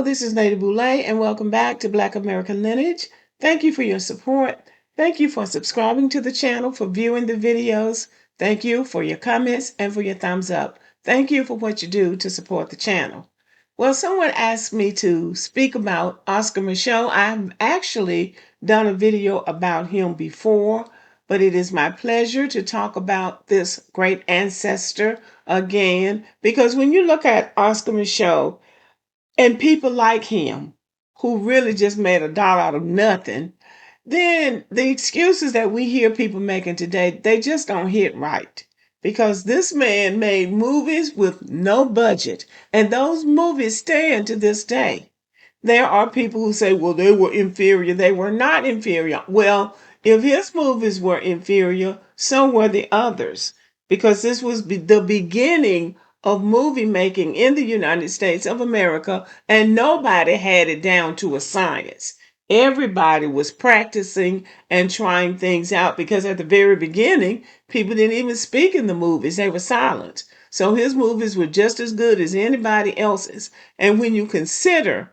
Hello, this is Lady Boulay, and welcome back to Black American Lineage. Thank you for your support. Thank you for subscribing to the channel, for viewing the videos. Thank you for your comments and for your thumbs up. Thank you for what you do to support the channel. Well, someone asked me to speak about Oscar Micheaux. I've actually done a video about him before, but it is my pleasure to talk about this great ancestor again, because when you look at Oscar Micheaux, and people like him who really just made a dollar out of nothing, then the excuses that we hear people making today, they just don't hit right. Because this man made movies with no budget, and those movies stand to this day. There are people who say, well, they were inferior. They were not inferior. Well, if his movies were inferior, so were the others, because this was the beginning of movie making in the United States of America, and nobody had it down to a science. Everybody was practicing and trying things out because at the very beginning, people didn't even speak in the movies, they were silent. So his movies were just as good as anybody else's. And when you consider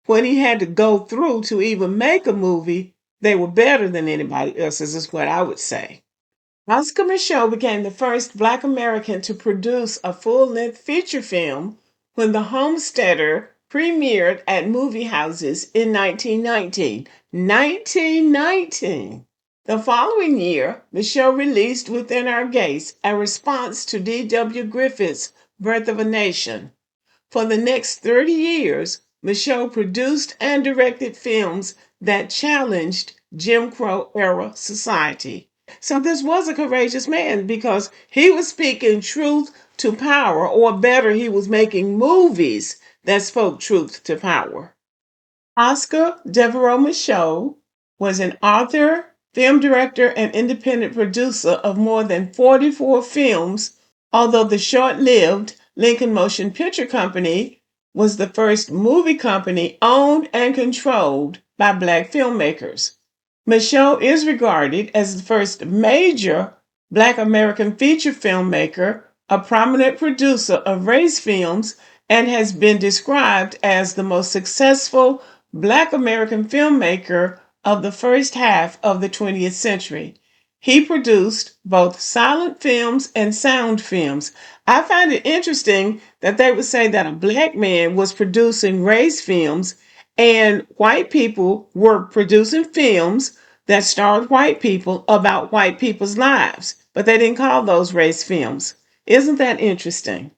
what he had to go through to even make a movie, they were better than anybody else's, is what I would say. Oscar Micheaux became the first Black American to produce a full-length feature film when The Homesteader premiered at movie houses in 1919. 1919! The following year, Micheaux released Within Our Gates, a response to D.W. Griffith's Birth of a Nation. For the next 30 years, Micheaux produced and directed films that challenged Jim Crow era society. So this was a courageous man because he was speaking truth to power, or better, he was making movies that spoke truth to power. Oscar Devereaux Micheaux was an author, film director, and independent producer of more than 44 films, although the short-lived Lincoln Motion Picture Company was the first movie company owned and controlled by Black filmmakers. Micheaux is regarded as the first major Black American feature filmmaker, a prominent producer of race films, and has been described as the most successful Black American filmmaker of the first half of the 20th century. He produced both silent films and sound films. I find it interesting that they would say that a Black man was producing race films and white people were producing films that starred white people about white people's lives, but they didn't call those race films. Isn't that interesting?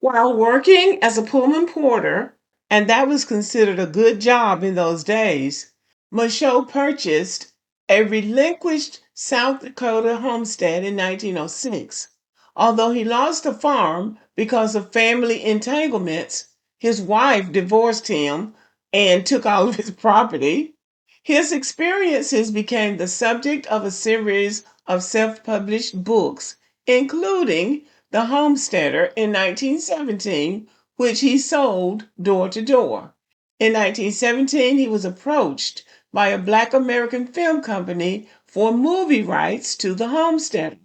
While working as a Pullman porter, and that was considered a good job in those days, Micheaux purchased a relinquished South Dakota homestead in 1906. Although he lost the farm because of family entanglements, his wife divorced him and took all of his property. His experiences became the subject of a series of self-published books, including The Homesteader in 1917, which he sold door to door. In 1917, he was approached by a Black American film company for movie rights to The Homesteader.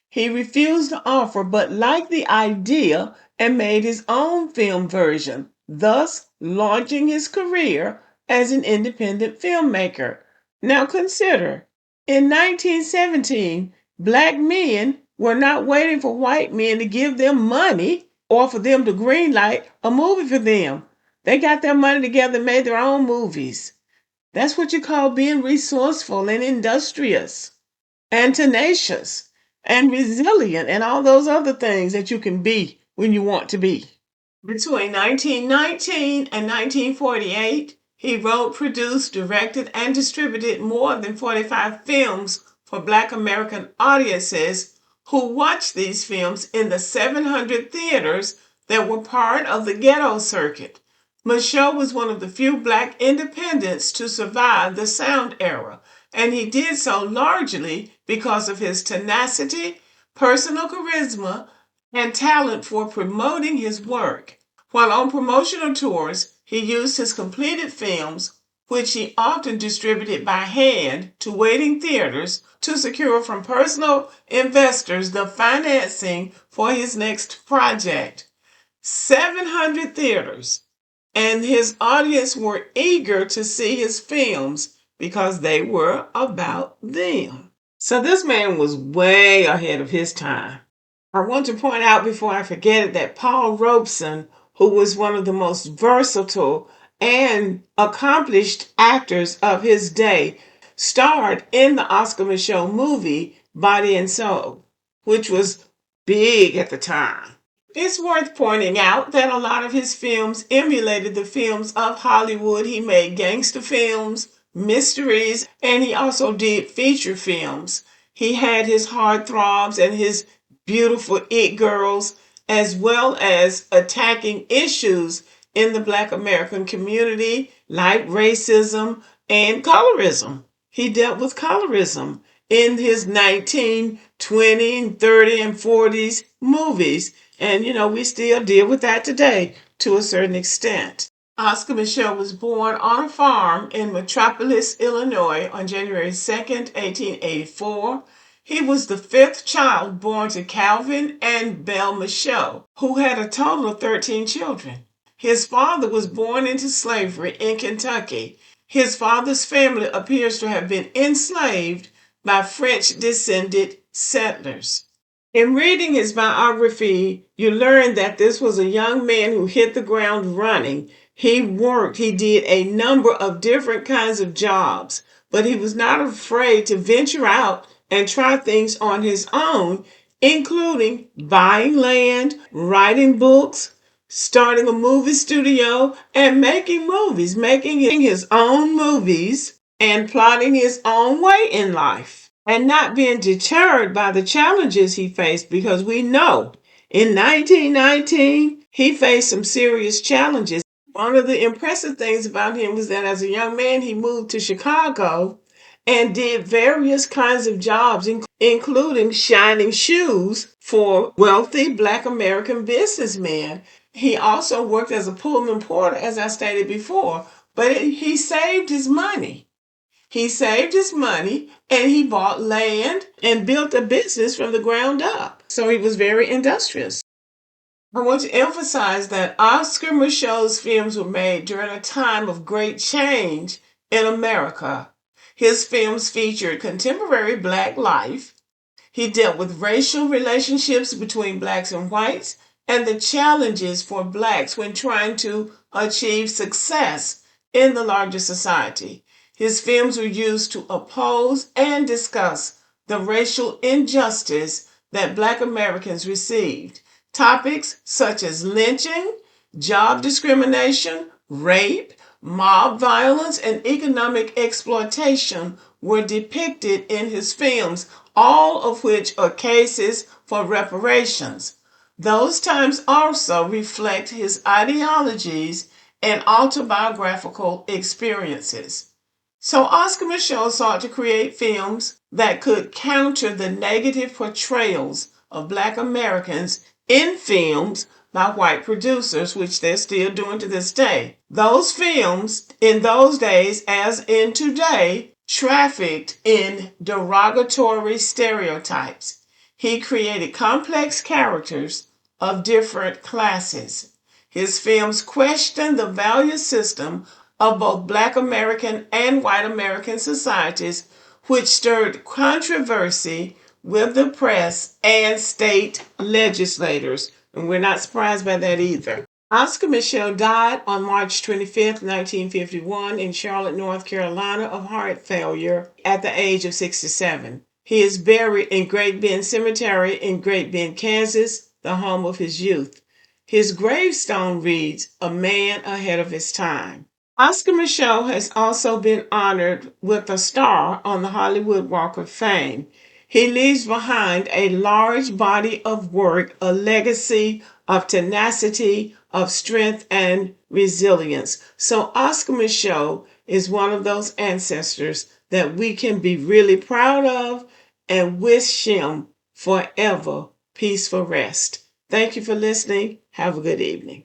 He refused the offer but liked the idea and made his own film version, thus launching his career as an independent filmmaker. Now consider, in 1917, Black men were not waiting for white men to give them money or for them to greenlight a movie for them. They got their money together and made their own movies. That's what you call being resourceful and industrious and tenacious and resilient and all those other things that you can be when you want to be. Between 1919 and 1948, he wrote, produced, directed, and distributed more than 45 films for Black American audiences who watched these films in the 700 theaters that were part of the Ghetto Circuit. Micheaux was one of the few Black independents to survive the sound era, and he did so largely because of his tenacity, personal charisma, and talent for promoting his work. While on promotional tours, he used his completed films, which he often distributed by hand to waiting theaters, to secure from personal investors the financing for his next project. 700 theaters. and his audience were eager to see his films because they were about them. So this man was way ahead of his time. I want to point out before I forget it that Paul Robeson, who was one of the most versatile and accomplished actors of his day, starred in the Oscar Micheaux movie Body and Soul, which was big at the time. It's worth pointing out that a lot of his films emulated the films of Hollywood. He made gangster films, mysteries, and he also did feature films. He had his heartthrobs and his beautiful it girls, as well as attacking issues in the Black American community like racism and colorism. He dealt with colorism in his 1920 and 30 and 40s movies. And, we still deal with that today to a certain extent. Oscar Micheaux was born on a farm in Metropolis, Illinois on January 2nd, 1884. He was the fifth child born to Calvin and Belle Micheaux, who had a total of 13 children. His father was born into slavery in Kentucky. His father's family appears to have been enslaved by French-descended settlers. In reading his biography, you learn that this was a young man who hit the ground running. He did a number of different kinds of jobs, but he was not afraid to venture out and try things on his own, including buying land, writing books, starting a movie studio, and making movies, making his own movies and plotting his own way in life, and not being deterred by the challenges he faced, because we know in 1919 he faced some serious challenges. One of the impressive things about him was that as a young man he moved to Chicago and did various kinds of jobs, including shining shoes for wealthy Black American businessmen. He also worked as a Pullman porter, as I stated before, but he saved his money. He saved his money and he bought land and built a business from the ground up. So he was very industrious. I want to emphasize that Oscar Micheaux's films were made during a time of great change in America. His films featured contemporary Black life. He dealt with racial relationships between blacks and whites and the challenges for blacks when trying to achieve success in the larger society. His films were used to oppose and discuss the racial injustice that Black Americans received. Topics such as lynching, job discrimination, rape, mob violence, and economic exploitation were depicted in his films, all of which are cases for reparations. Those times also reflect his ideologies and autobiographical experiences. So Oscar Micheaux sought to create films that could counter the negative portrayals of Black Americans in films by white producers, which they're still doing to this day. Those films in those days, as in today, trafficked in derogatory stereotypes. He created complex characters of different classes. His films questioned the value system of both Black American and white American societies, which stirred controversy with the press and state legislators. And we're not surprised by that either. Oscar Micheaux died on March 25th, 1951 in Charlotte, North Carolina of heart failure at the age of 67. He is buried in Great Bend Cemetery in Great Bend, Kansas, the home of his youth. His gravestone reads, "A man ahead of his time." Oscar Micheaux has also been honored with a star on the Hollywood Walk of Fame. He leaves behind a large body of work, a legacy of tenacity, of strength, and resilience. So Oscar Micheaux is one of those ancestors that we can be really proud of and wish him forever peaceful rest. Thank you for listening. Have a good evening.